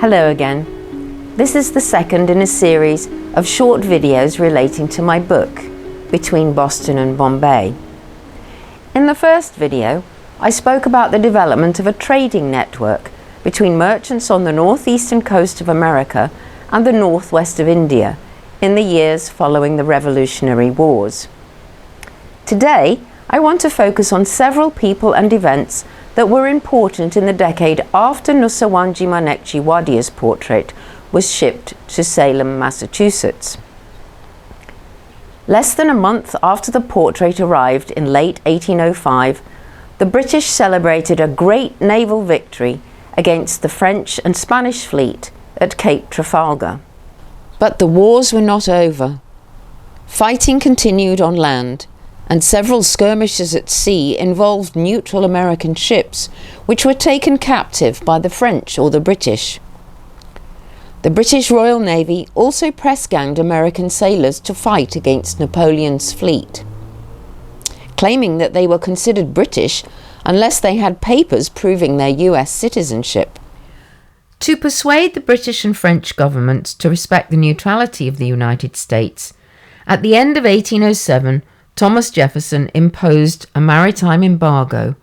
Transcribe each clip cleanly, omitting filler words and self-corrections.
Hello again. This is the second in a series of short videos relating to my book, Between Boston and Bombay. In the first video, I spoke about the development of a trading network between merchants on the northeastern coast of America and the northwest of India in the years following the Revolutionary Wars. Today, I want to focus on several people and events that were important in the decade after Nusawanji Manekji Wadia's portrait was shipped to Salem, Massachusetts. Less than a month after the portrait arrived in late 1805, the British celebrated a great naval victory against the French and Spanish fleet at Cape Trafalgar. But the wars were not over. Fighting continued on land, and several skirmishes at sea involved neutral American ships, which were taken captive by the French or the British. The British Royal Navy also press-ganged American sailors to fight against Napoleon's fleet, claiming that they were considered British unless they had papers proving their US citizenship. To persuade the British and French governments to respect the neutrality of the United States, at the end of 1807, Thomas Jefferson imposed a maritime embargo,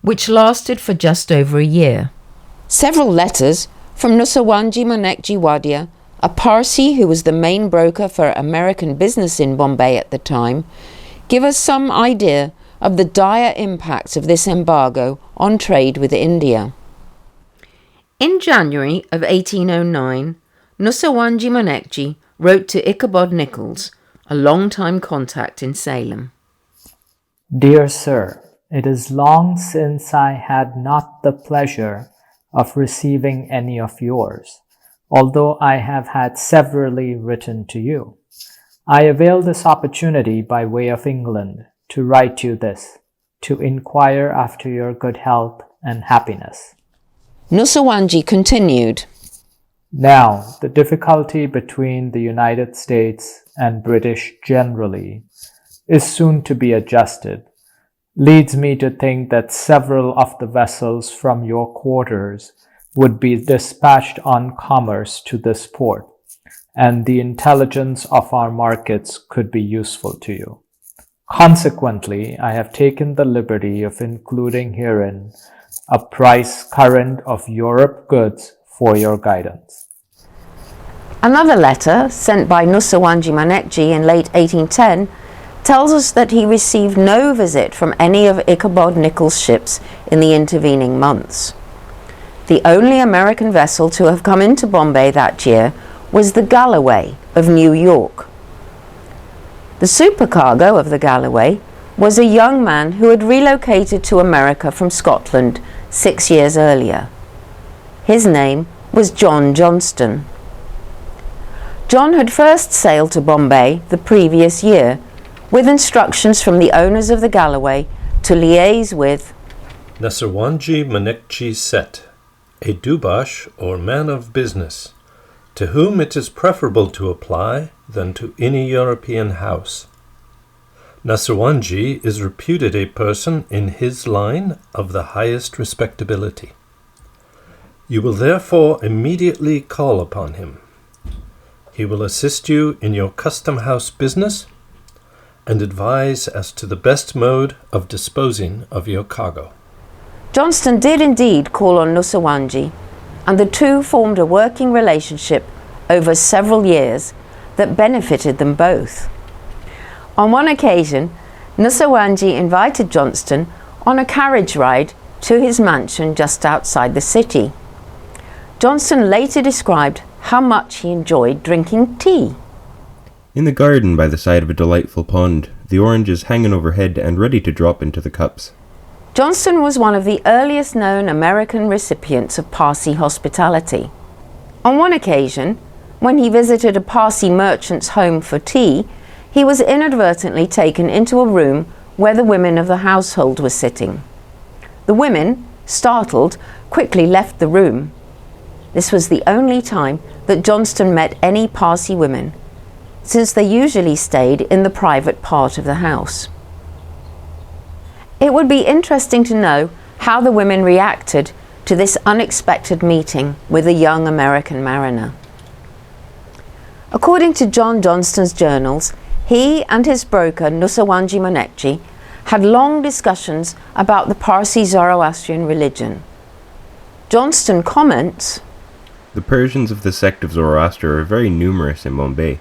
which lasted for just over a year. Several letters from Nusawanji Manekji Wadia, a Parsi who was the main broker for American business in Bombay at the time, give us some idea of the dire impacts of this embargo on trade with India. In January of 1809, Nusawanji Manekji wrote to Ichabod Nichols, a long-time contact in Salem. Dear Sir, it is long since I had not the pleasure of receiving any of yours, although I have had severally written to you. I avail this opportunity by way of England to write you this, to inquire after your good health and happiness. Nusawanji continued. Now, the difficulty between the United States and British generally is soon to be adjusted, leads me to think that several of the vessels from your quarters would be dispatched on commerce to this port, and the intelligence of our markets could be useful to you. Consequently, I have taken the liberty of including herein a price current of Europe goods for your guidance. Another letter, sent by Nusawanji Manekji in late 1810, tells us that he received no visit from any of Ichabod Nichols' ships in the intervening months. The only American vessel to have come into Bombay that year was the Galloway of New York. The supercargo of the Galloway was a young man who had relocated to America from Scotland 6 years earlier. His name was John Johnston. John had first sailed to Bombay the previous year, with instructions from the owners of the Galloway to liaise with Nusawanji Manekji Set, a Dubash or man of business, to whom it is preferable to apply than to any European house. Nusawanji is reputed a person in his line of the highest respectability. You will therefore immediately call upon him. He will assist you in your custom house business and advise as to the best mode of disposing of your cargo. Johnston did indeed call on Nusawanji, and the two formed a working relationship over several years that benefited them both. On one occasion, Nusawanji invited Johnston on a carriage ride to his mansion just outside the city. Johnston later described how much he enjoyed drinking tea. In the garden by the side of a delightful pond, the oranges hanging overhead and ready to drop into the cups. Johnston was one of the earliest known American recipients of Parsi hospitality. On one occasion, when he visited a Parsi merchant's home for tea, he was inadvertently taken into a room where the women of the household were sitting. The women, startled, quickly left the room. This was the only time that Johnston met any Parsi women, since they usually stayed in the private part of the house. It would be interesting to know how the women reacted to this unexpected meeting with a young American mariner. According to John Johnston's journals, he and his broker Nusawanji Monekji had long discussions about the Parsi Zoroastrian religion. Johnston comments, "The Persians of the sect of Zoroaster are very numerous in Bombay,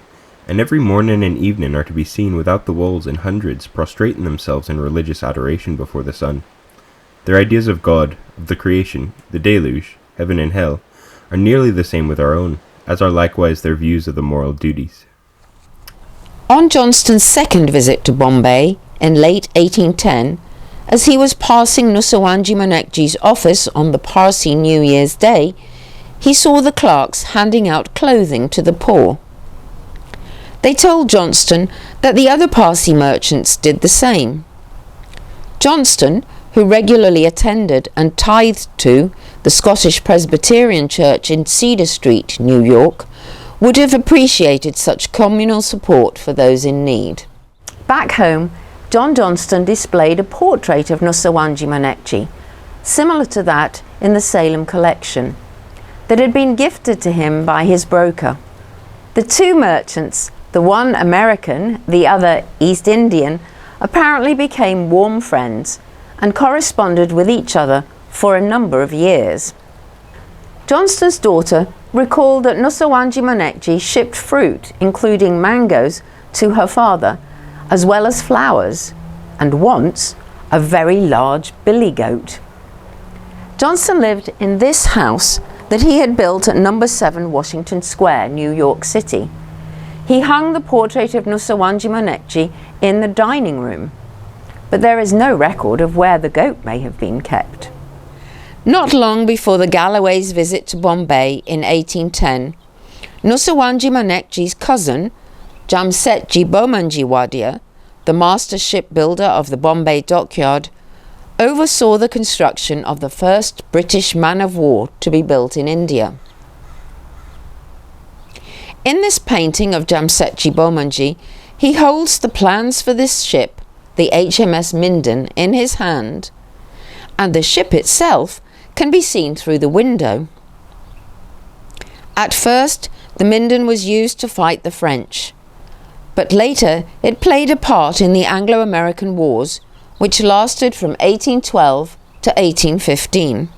and every morning and evening are to be seen without the walls in hundreds prostrating themselves in religious adoration before the sun. Their ideas of God, of the creation, the deluge, heaven and hell, are nearly the same with our own, as are likewise their views of the moral duties." On Johnston's second visit to Bombay in late 1810, as he was passing Nusawanji Monekji's office on the Parsi New Year's Day, he saw the clerks handing out clothing to the poor. They told Johnston that the other Parsi merchants did the same. Johnston, who regularly attended and tithed to the Scottish Presbyterian Church in Cedar Street, New York, would have appreciated such communal support for those in need. Back home, John Johnston displayed a portrait of Nusawanji Monekji, similar to that in the Salem collection, that had been gifted to him by his broker. The two merchants, the one American, the other East Indian, apparently became warm friends and corresponded with each other for a number of years. Johnston's daughter recalled that Nusawanji Monekji shipped fruit, including mangoes, to her father, as well as flowers, and once a very large billy goat. Johnston lived in this house that he had built at number 7 Washington Square, New York City. He hung the portrait of Nusawanji Monekji in the dining room, but there is no record of where the goat may have been kept. Not long before the Galloways' visit to Bombay in 1810, Nusawanji Monekji's cousin, Jamsetji Bomanji Wadia, the master shipbuilder of the Bombay dockyard, oversaw the construction of the first British man-of-war to be built in India. In this painting of Jamsetji Bomanji, he holds the plans for this ship, the HMS Minden, in his hand, and the ship itself can be seen through the window. At first, the Minden was used to fight the French, but later it played a part in the Anglo-American Wars, which lasted from 1812 to 1815.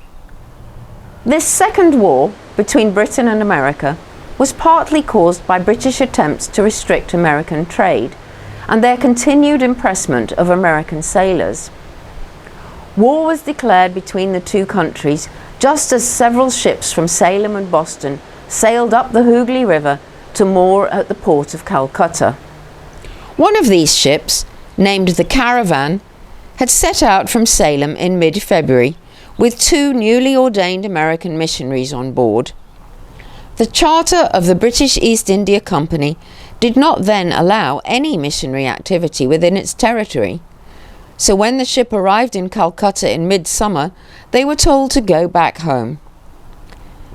This second war between Britain and America was partly caused by British attempts to restrict American trade and their continued impressment of American sailors. War was declared between the two countries just as several ships from Salem and Boston sailed up the Hooghly River to moor at the port of Calcutta. One of these ships, named the Caravan, had set out from Salem in mid-February with 2 newly ordained American missionaries on board. The charter of the British East India Company did not then allow any missionary activity within its territory, so when the ship arrived in Calcutta in midsummer, they were told to go back home.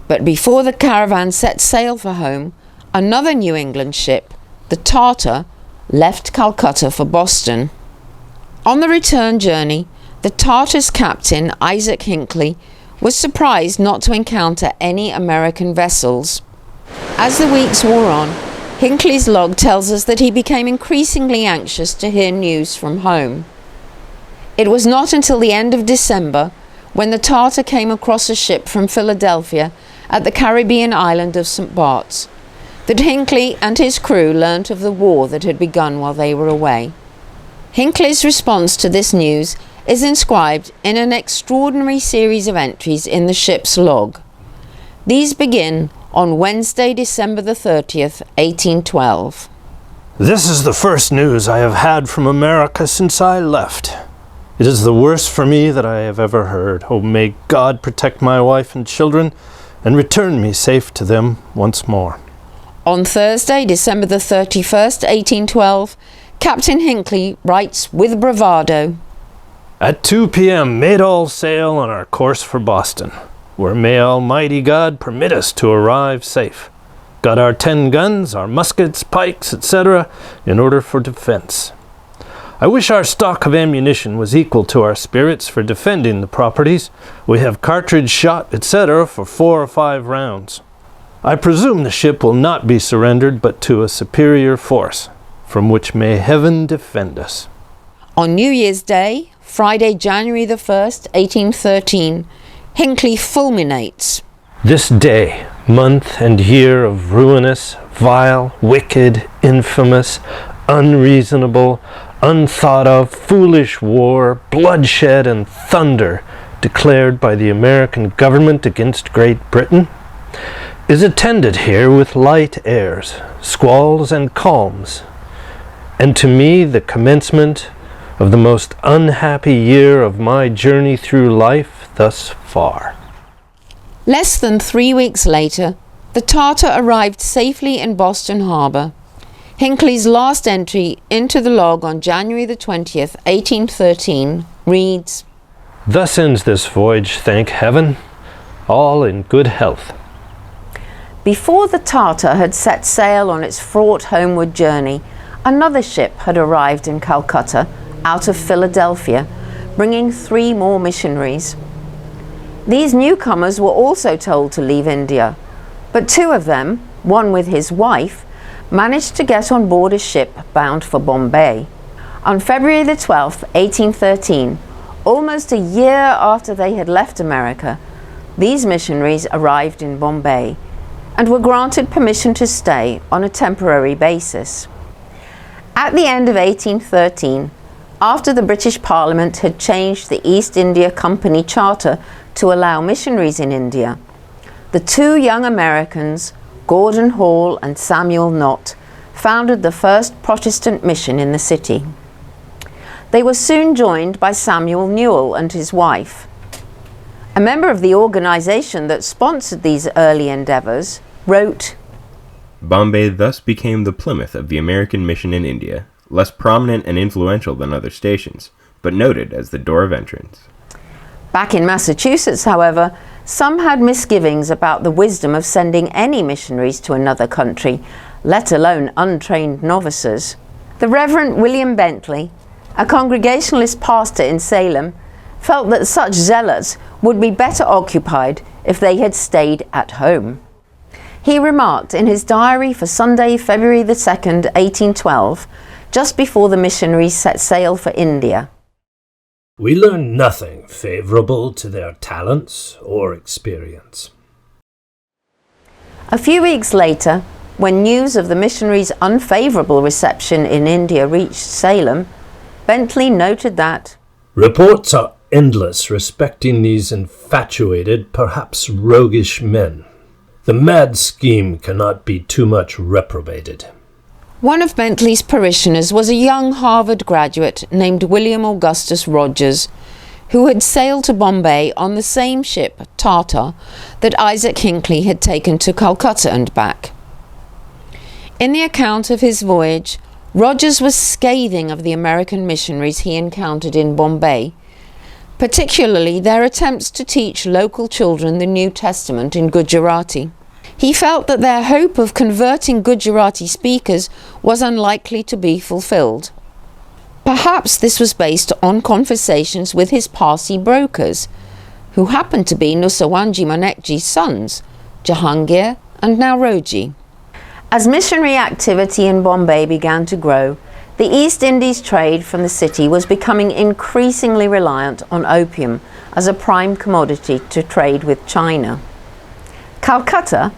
But before the Caravan set sail for home, another New England ship, the Tartar, left Calcutta for Boston. On the return journey, the Tartar's captain, Isaac Hinckley, was surprised not to encounter any American vessels. As the weeks wore on, Hinckley's log tells us that he became increasingly anxious to hear news from home. It was not until the end of December, when the Tartar came across a ship from Philadelphia at the Caribbean island of St. Bart's, that Hinckley and his crew learnt of the war that had begun while they were away. Hinckley's response to this news is inscribed in an extraordinary series of entries in the ship's log. These begin on Wednesday, December the 30th, 1812. This is the first news I have had from America since I left. It is the worst for me that I have ever heard. Oh, may God protect my wife and children and return me safe to them once more. On Thursday, December the 31st, 1812, Captain Hinckley writes with bravado, At 2 p.m. made all sail on our course for Boston, where may Almighty God permit us to arrive safe. Got our 10 guns, our muskets, pikes, etc., in order for defense. I wish our stock of ammunition was equal to our spirits for defending the properties. We have cartridge shot, etc. for 4 or 5 rounds. I presume the ship will not be surrendered but to a superior force, from which may heaven defend us. On New Year's Day, Friday, January the 1st, 1813, Hinckley fulminates. This day, month and year of ruinous, vile, wicked, infamous, unreasonable, unthought of, foolish war, bloodshed and thunder declared by the American government against Great Britain, is attended here with light airs, squalls and calms, and to me the commencement of the most unhappy year of my journey through life thus far. Less than 3 weeks later, the Tartar arrived safely in Boston Harbor. Hinckley's last entry into the log on January the 20th, 1813, reads, Thus ends this voyage, thank heaven, all in good health. Before the Tartar had set sail on its fraught homeward journey, another ship had arrived in Calcutta, out of Philadelphia, bringing 3 more missionaries. These newcomers were also told to leave India, but 2 of them, one with his wife, managed to get on board a ship bound for Bombay. On February the 12th, 1813, almost a year after they had left America, these missionaries arrived in Bombay and were granted permission to stay on a temporary basis. At the end of 1813, after the British Parliament had changed the East India Company Charter to allow missionaries in India, the 2 young Americans, Gordon Hall and Samuel Knott, founded the first Protestant mission in the city. They were soon joined by Samuel Newell and his wife. A member of the organization that sponsored these early endeavors wrote, Bombay thus became the Plymouth of the American mission in India, less prominent and influential than other stations, but noted as the door of entrance. Back in Massachusetts, however, some had misgivings about the wisdom of sending any missionaries to another country, let alone untrained novices. The Reverend William Bentley, a Congregationalist pastor in Salem, felt that such zealots would be better occupied if they had stayed at home. He remarked in his diary for Sunday, February the 2nd, 1812, just before the missionaries set sail for India, We learn nothing favourable to their talents or experience. A few weeks later, when news of the missionaries' unfavourable reception in India reached Salem, Bentley noted that Reports are endless respecting these infatuated, perhaps roguish men. The mad scheme cannot be too much reprobated. one of Bentley's parishioners was a young Harvard graduate named William Augustus Rogers, who had sailed to Bombay on the same ship, Tartar, that Isaac Hinckley had taken to Calcutta and back. In the account of his voyage, Rogers was scathing of the American missionaries he encountered in Bombay, particularly their attempts to teach local children the New Testament in Gujarati. He felt that their hope of converting Gujarati speakers was unlikely to be fulfilled. Perhaps this was based on conversations with his Parsi brokers, who happened to be Nusawanji Manekji's sons, Jahangir and Nauroji. As missionary activity in Bombay began to grow, the East Indies trade from the city was becoming increasingly reliant on opium as a prime commodity to trade with China. Calcutta,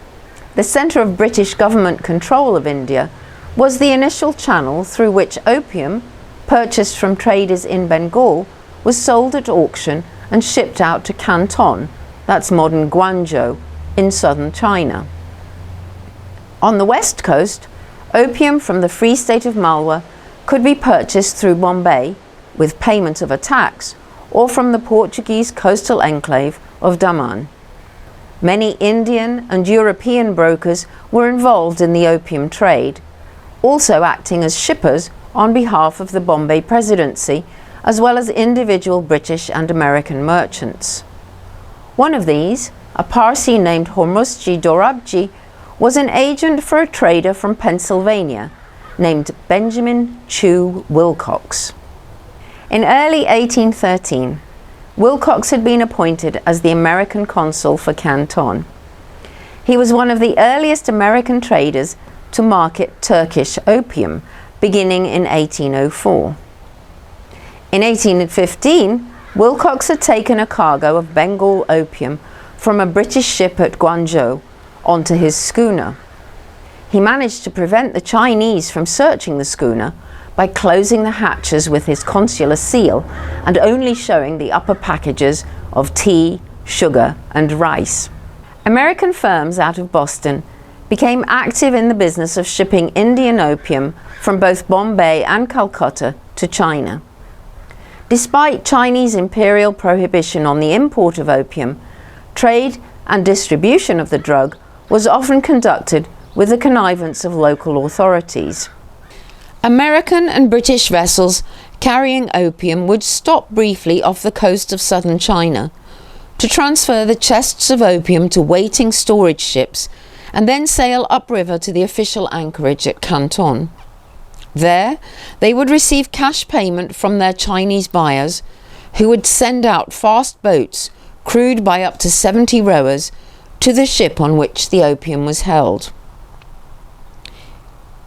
the centre of British government control of India, was the initial channel through which opium, purchased from traders in Bengal, was sold at auction and shipped out to Canton, that's modern Guangzhou, in southern China. On the west coast, opium from the Free State of Malwa could be purchased through Bombay with payment of a tax, or from the Portuguese coastal enclave of Daman. Many Indian and European brokers were involved in the opium trade, also acting as shippers on behalf of the Bombay Presidency, as well as individual British and American merchants. One of these, a Parsi named Hormusji Dorabji, was an agent for a trader from Pennsylvania named Benjamin Chew Wilcox. In early 1813, Wilcox had been appointed as the American consul for Canton. He was one of the earliest American traders to market Turkish opium, beginning in 1804. In 1815, Wilcox had taken a cargo of Bengal opium from a British ship at Guangzhou onto his schooner. He managed to prevent the Chinese from searching the schooner by closing the hatches with his consular seal and only showing the upper packages of tea, sugar, and rice. American firms out of Boston became active in the business of shipping Indian opium from both Bombay and Calcutta to China. Despite Chinese imperial prohibition on the import of opium, trade and distribution of the drug was often conducted with the connivance of local authorities. American and British vessels carrying opium would stop briefly off the coast of southern China to transfer the chests of opium to waiting storage ships and then sail upriver to the official anchorage at Canton. There, they would receive cash payment from their Chinese buyers, who would send out fast boats crewed by up to 70 rowers to the ship on which the opium was held.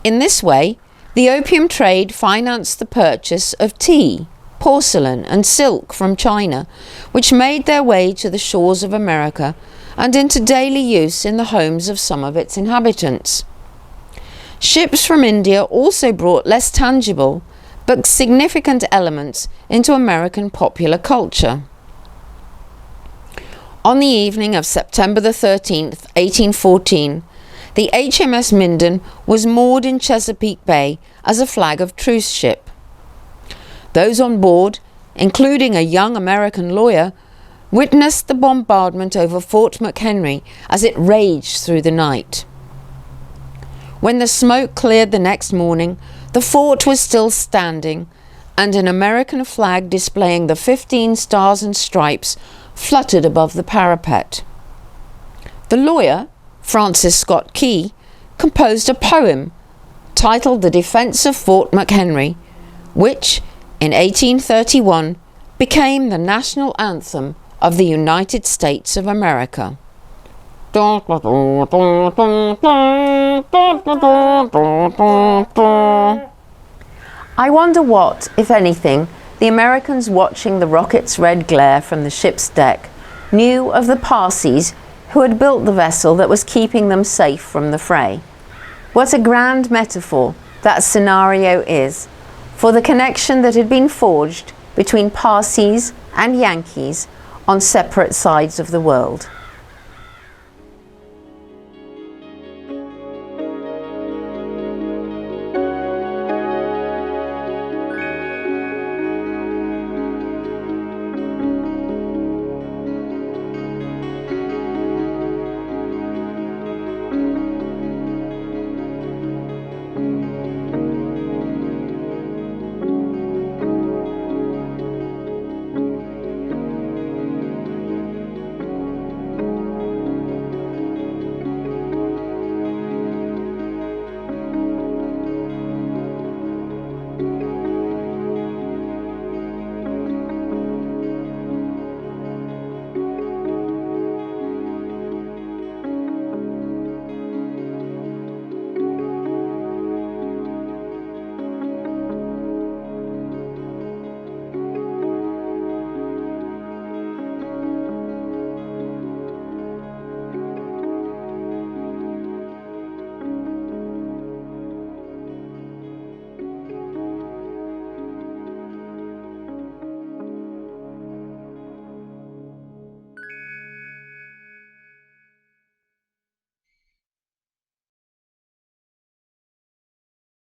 In this way, the opium trade financed the purchase of tea, porcelain and silk from China, which made their way to the shores of America and into daily use in the homes of some of its inhabitants. Ships from India also brought less tangible but significant elements into American popular culture. On the evening of September the 13th, 1814, the HMS Minden was moored in Chesapeake Bay as a flag of truce ship. Those on board, including a young American lawyer, witnessed the bombardment over Fort McHenry as it raged through the night. When the smoke cleared the next morning, the fort was still standing, and an American flag displaying the 15 stars and stripes fluttered above the parapet. The lawyer, Francis Scott Key, composed a poem titled The Defense of Fort McHenry, which, in 1831, became the national anthem of the United States of America. I wonder what, if anything, the Americans watching the rocket's red glare from the ship's deck knew of the Parsis who had built the vessel that was keeping them safe from the fray. What a grand metaphor that scenario is for the connection that had been forged between Parsis and Yankees on separate sides of the world.